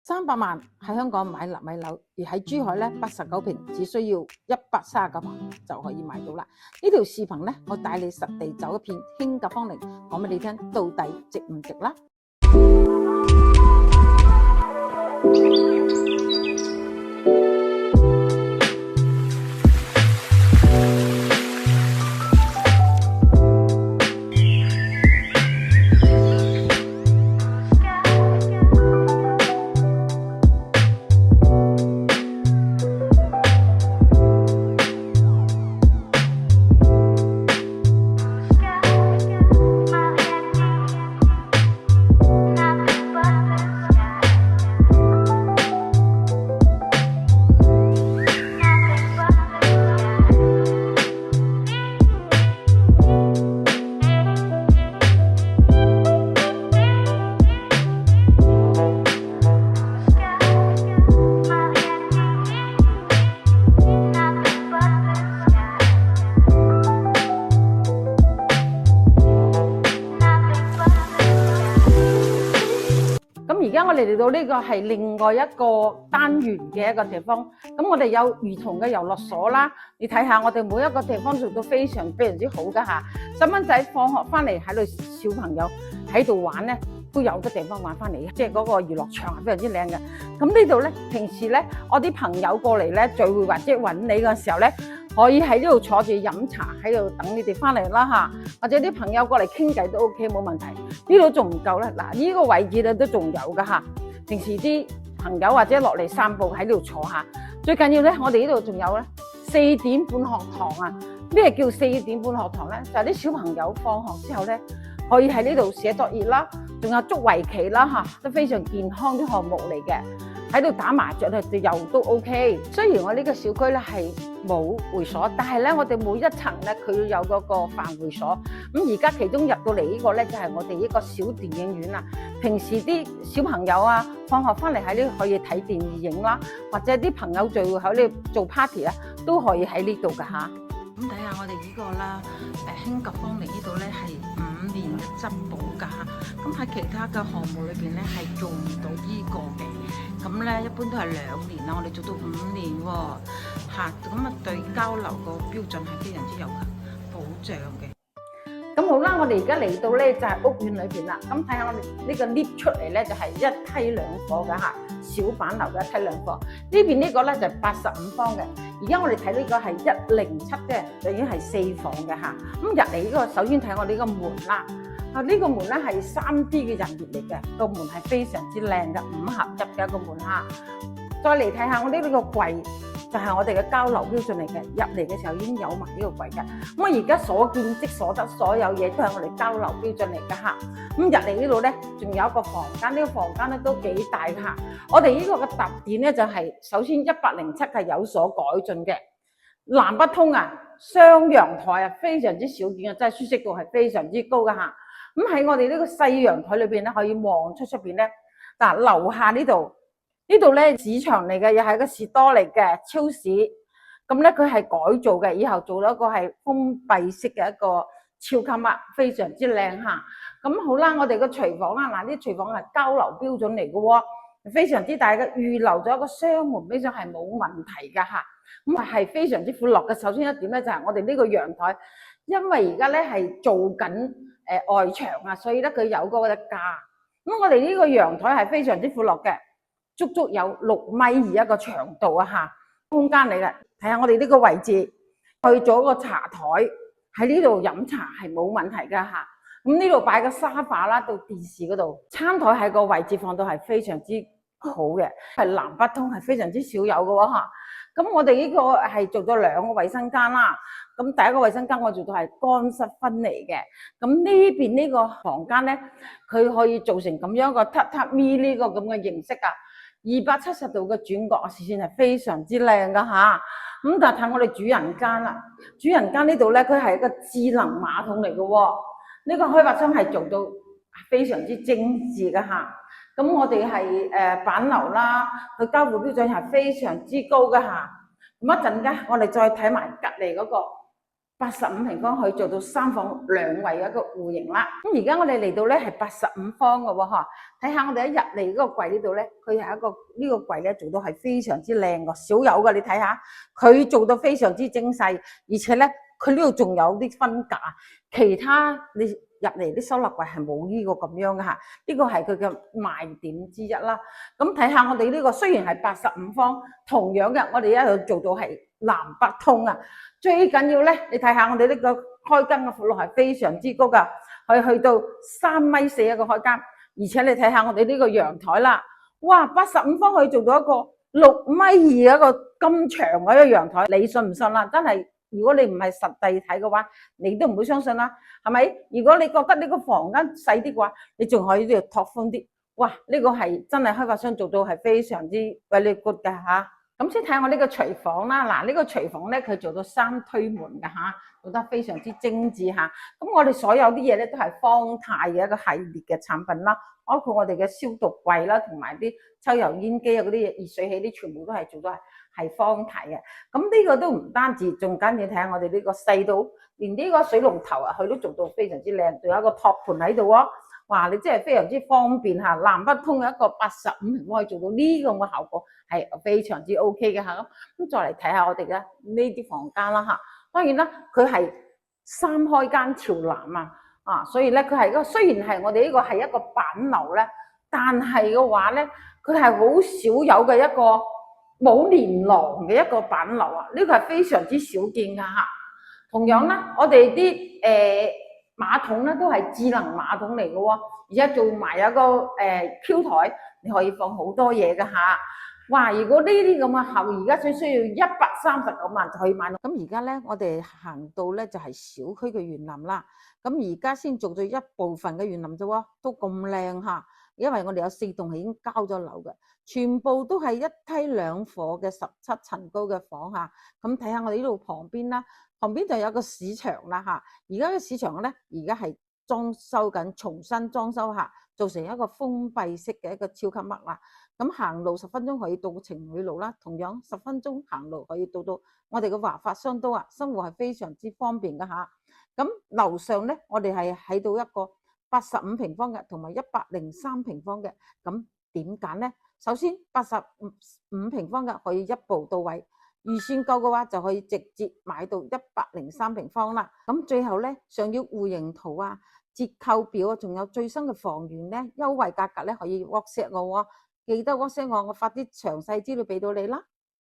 300萬喺香港買納米樓，而喺珠海咧89平，只需要139萬就可以買到啦。呢條視頻咧，我帶你實地走一遍興甲方陵，講俾你聽到底值唔值啦。而家我哋嚟到呢個係另外一個單元嘅一個地方，咁我哋有兒童嘅遊樂所啦，你睇下我哋每一個地方做到非常之好噶吓，細蚊仔放學翻嚟喺度，小朋友喺度玩咧，都有個地方玩翻嚟，即係嗰個娛樂場係非常之靚嘅。咁呢度咧，平時咧我啲朋友過嚟咧聚會或者揾你嘅時候咧，可以喺呢度坐住飲茶，喺度等你哋翻嚟啦吓，或者啲朋友過嚟傾偈都 OK 冇問題。呢度仲唔夠咧？嗱，呢個位置咧都仲有噶吓，平時啲朋友或者落嚟散步喺呢度坐下。最緊要咧，我哋呢度仲有咧4點半學堂啊！咩叫4點半學堂咧？就係啲小朋友放學之後咧，可以喺呢度寫作業啦，仲有捉圍棋啦吓，都非常健康啲項目嚟嘅。喺度打麻雀咧，又都 OK。雖然我呢個小區咧係冇會所，但係咧我哋每一層咧佢有嗰個飯會所。咁而家其中入到嚟呢個咧就係我哋呢個小電影院啦。平時啲小朋友啊，放學翻嚟喺呢度可以睇電影啦，或者啲朋友聚會喺呢度做 party 啊，都可以喺呢度噶吓。咁睇下我哋呢個啦，興甲方陵呢度咧係5年嘅質保噶吓。咁喺其他嘅項目裏邊咧係做唔到呢個嘅。咁咧一般都係2年啦，我哋做到5年喎嚇，咁啊對交流個標準係非常之有保障嘅。咁好啦，我哋而家嚟到咧就係屋苑裏邊啦。咁睇下我哋呢個 lift 出嚟咧就係1梯2伙嘅嚇，小板樓嘅1梯2伙。呢邊呢個咧就係85方嘅，而家我哋睇呢個係107嘅，就已經係4房嘅嚇。咁入嚟呢個首先睇我哋呢個門啦。呢個門咧係3D 嘅人臉嚟嘅，個門係非常之靚嘅，5合一嘅一個門嚇。再嚟睇下我哋呢個櫃，就係我哋嘅交流標準嚟嘅。入嚟嘅時候已經有埋呢個櫃嘅。咁我而家所見即所得，所有嘢都係我哋交流標準嚟嘅嚇。咁入嚟呢度咧，仲有一個房間，呢個房間咧都幾大嚇。我哋呢個嘅特點咧就係首先107係有所改進嘅，南北通啊，雙陽台啊，非常之少見啊，真係舒適度係非常之高嘅嚇。咁喺我哋呢個細陽台裏邊咧，可以望出邊咧。嗱，樓下呢度咧市場嚟嘅，又係個士多嚟嘅超市。咁咧佢係改造嘅，以後做咗一個係封閉式嘅一個超級屋，非常之靚嚇。咁好啦，我哋個廚房啊，嗱，啲廚房係交流標準嚟嘅喎，非常之大嘅，預留咗一個雙門，非常係冇問題㗎嚇。咁係非常之闊落嘅。首先一點咧就係我哋呢個陽台，因為而家咧係做緊外牆啊，所以咧佢有嗰個架。咁我哋呢個陽台係非常之闊落嘅，足足有6米2一個長度啊嚇，空間嚟嘅。睇下我哋呢個位置，去咗個茶台喺呢度飲茶係冇問題噶嚇。咁呢度擺個沙發啦，到電視嗰度，餐台喺個位置放到係非常之好嘅，係南北通係非常之少有嘅喎嚇。咁我哋呢個係做咗2個衛生間啦。咁第一個衛生間我做到係乾濕分離嘅。咁呢邊呢個房間咧，佢可以做成咁樣個榻榻米呢個咁嘅形式啊，270度嘅轉角，視線係非常之靚噶嚇。咁但係睇我哋主人間啦，主人間呢度咧，佢係一個智能馬桶嚟嘅喎。呢個開發商係做到非常之精緻嘅嚇。咁我哋係板樓啦，佢交付標準係非常之高嘅嚇。咁一陣間我哋再睇埋隔離嗰個。85平方可以做到3房2衛一個戶型啦。咁而家我哋嚟到咧係85方嘅喎，睇下我哋一入嚟嗰個櫃呢度咧，佢係一個呢個櫃咧做到係非常之靚嘅，少有嘅。你睇下，佢做到非常之精細，而且咧佢呢度仲有啲分架，其他你入嚟啲收納櫃係冇呢個咁樣嘅嚇，呢個係佢嘅賣點之一啦。咁睇下我哋呢個雖然係85方，同樣嘅我哋一路做到係南北通啊。最緊要咧，你睇下我哋呢個開間嘅闊度係非常之高噶，可以去到3.4米一個開間，而且你睇下我哋呢個陽台啦，哇，85方可以做到一個6.2米一個咁長嘅一個陽台，你信唔信啦？真係，如果你唔係實地睇嘅話，你都唔會相信啦，係咪？如果你覺得呢個房間細啲嘅話，你仲可以呢度拓寬啲，哇！呢個係真係開發商做到係非常之 very good 嘅嚇。咁先睇我呢個廚房啦，嗱呢個廚房咧佢做到3推門嘅嚇，做得非常之精緻嚇。咁我哋所有啲嘢咧都係方太嘅一個系列嘅產品啦，包括我哋嘅消毒櫃啦，同埋啲抽油煙機啊嗰啲嘢、熱水器啲全部都係做到係方太嘅。咁呢個都唔單止，仲緊要睇下我哋呢個細到連呢個水龍頭啊，佢都做到非常之靚，仲有一個托盤喺度喎。哇！你真係非常之方便嚇，南北通嘅一個85平方可以做到呢個嘅效果，係非常之 OK 嘅嚇。咁再嚟睇下我哋嘅呢啲房間啦嚇。當然啦，佢係3開間朝南啊，所以咧佢係雖然係我哋呢個係一個板樓咧，但係嘅話咧，佢係好少有嘅一個冇連廊嘅一個板樓啊，呢個係非常之少見嘅嚇。同樣啦，我哋啲馬桶咧都係智能馬桶嚟嘅喎，而且做埋有個Q 台，你可以放好多嘢嘅嚇。哇！如果呢啲咁嘅客，而家只需要139萬就可以買到。咁而家咧，我哋行到咧就係小區嘅園林啦。咁而家先做咗一部分嘅園林啫喎，都咁靚嚇。因為我哋有4棟係已經交咗樓嘅，全部都係1梯2伙嘅17層高嘅房嚇。咁睇下我哋呢度旁邊啦。旁邊就有個市場啦嚇，而家嘅市場咧，而家係裝修緊，重新裝修下，做成一個封閉式嘅一個超級麥啦。咁行路10分鐘可以到情侶路啦，同樣10分鐘行路可以到我哋嘅華發商都啊，生活係非常之方便㗎嚇。咁樓上咧，我哋係喺到一個85平方嘅，同埋103平方嘅。咁點揀咧？首先85平方嘅可以一步到位。預算夠嘅話，就可以直接買到103平方啦。咁最後咧，想要戶型圖啊、折扣表啊，仲有最新嘅房源咧、優惠價格咧，可以 WhatsApp 我喎。記得 WhatsApp我發啲詳細資料俾到你啦。